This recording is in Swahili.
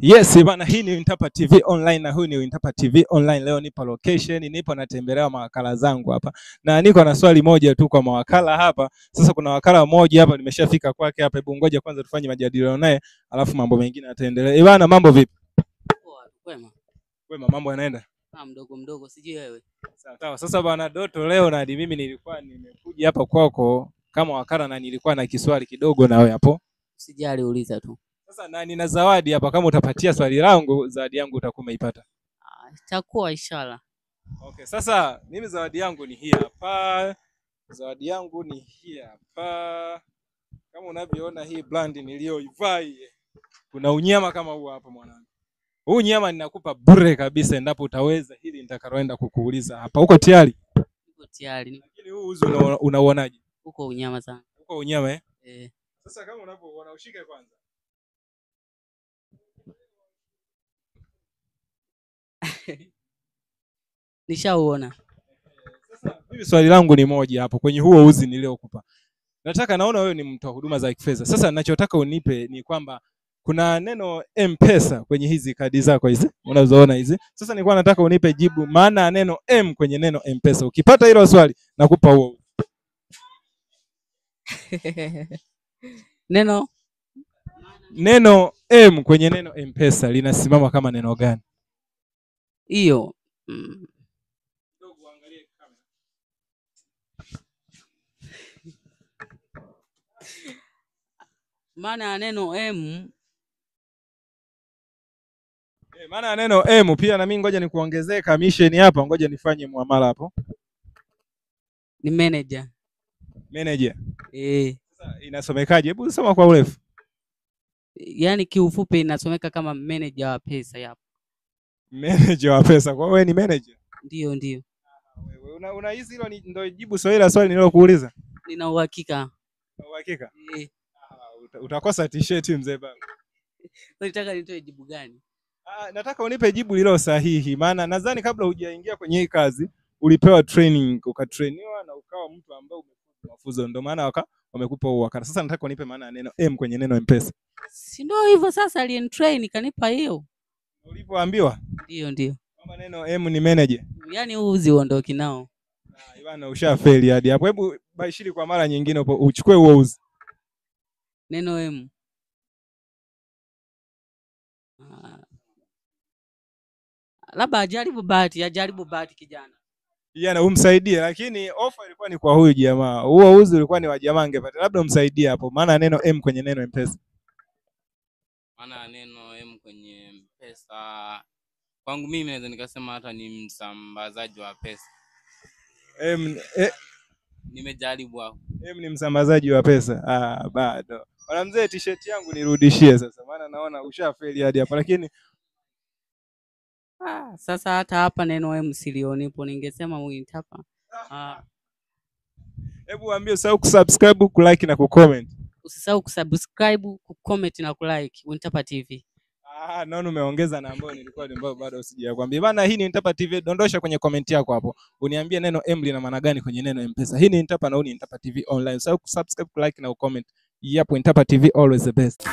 Yes, bana, hii ni Wintapa TV Online na huu ni Wintapa TV Online. Leo nipo location, nipo natembelea mawakala zangu hapa. Na niko na swali moja tu kwa mawakala hapa. Sasa kuna wakala mmoja hapa nimeshafika kwake hapa. Hebu ngoja kwanza tufanye majadiliano naye, alafu mambo mengine yataendelea. Bana, mambo vipi? Poa, kwema. Kwema, mambo yanaenda? Mdogo mdogo, sijui wewe. Sawa. Sasa bana Doto, leo na mimi nilikuwa nimekuja hapa kwako kama wakala na nilikuwa na kiswali kidogo na wewe hapo. Usijali, uliza tu. Sasa na nina zawadi hapa, kama utapatia swali langu, zawadi yangu utakuwa umeipata. Itakuwa inshallah. Okay, sasa mimi zawadi yangu ni hii hapa. Zawadi yangu ni hii hapa. Kama unavyoona hii brand niliyoivaa. Kuna unyama kama huu hapa mwanangu. Huu nyama ninakupa bure kabisa endapo utaweza hili nitakaloenda kukuuliza hapa. Uko tayari? Uko tayari. Lakini huu uzi unauonaje? Uko unyama sana. Uko unyama eh? Eh. Sasa kama unavyoona ushike kwanza. Nishauona. Sasa mimi swali langu ni moja hapo kwenye huo uzi niliokupa. Naona wewe ni mtu wa huduma za kifedha. Sasa ninachotaka unipe ni kwamba kuna neno M-Pesa kwenye hizi kadi zako hizi unazoona hizi. Sasa nilikuwa nataka unipe jibu maana ya neno M kwenye neno M-Pesa. Ukipata hilo swali nakupa huo. Neno M kwenye neno M-Pesa linasimama kama neno gani? Hiyo. Ndogo angalie kamera. Maana ya neno M. Maana ya neno M pia na mimi ngoja nikuongezee commission hapa, ngoja nifanye muamala hapo. Ni manager. Manager. Sasa inasomekaje? Hebu soma kwa urefu. Yaani kiufupi inasomeka kama manager wa pesa hapo. Manager wa pesa. Kwa wewe ni manager? Ndio. Wewe unahisi hilo ndio jibu sahihi la swali nilokuuliza? Nina uhakika. Uhakika? Utakosa t-shirt mzee baba. Unataka nitoe jibu gani? Nataka unipe jibu lilo sahihi, maana nadhani kabla hujaingia kwenye hii kazi ulipewa training, ukatrainiwa na ukawa mtu ambaye umefuzu mafunzo, ndio maana wamekupa huo wakala. Sasa nataka unipe maana ya neno M kwenye neno M-Pesa. Si ndio hivyo sasa, alien kanipa hiyo. Ulipoambiwa? Ndio. Kama neno M ni manager. Yaani uzi uondoki nao. Bwana ushafeli hadi hapo. Hebu Bashiri kwa mara nyingine uchukue huo uzi. Neno M. Labda ajaribu bahati kijana. Na umsaidie, lakini offer ilikuwa ni kwa huyu jamaa. Huo uzi ulikuwa ni wa jamaa angepata. Labda umsaidie hapo. Maana neno M kwenye neno M-Pesa. Maana neno M kwenye M-Pesa kwangu mimi naweza nikasema hata ni msambazaji wa pesa. Nimejaribu hapo. M ni msambazaji wa pesa. Bado. Bwana mzee, t-shirt yangu nirudishie sasa. Maana naona ushafeli hadi hapa, lakini sasa hata hapa neno M silionipo, ningesema Wintapa. Hebu waambie usahau kusubscribe, kulike na kucomment. Usisahau kusubscribe, kucomment na kulike Wintapa TV. Naona umeongeza na ambayo nilikuwa bado usijakwambia. Bana, hii ni Wintapa TV. Dondosha kwenye comment yako hapo. Uniambie neno M lina maana gani kwenye neno M-Pesa. Hii ni Wintapa na huu ni Wintapa TV Online. Usahau kusubscribe, kulike na kucomment. Wintapa TV, always the best.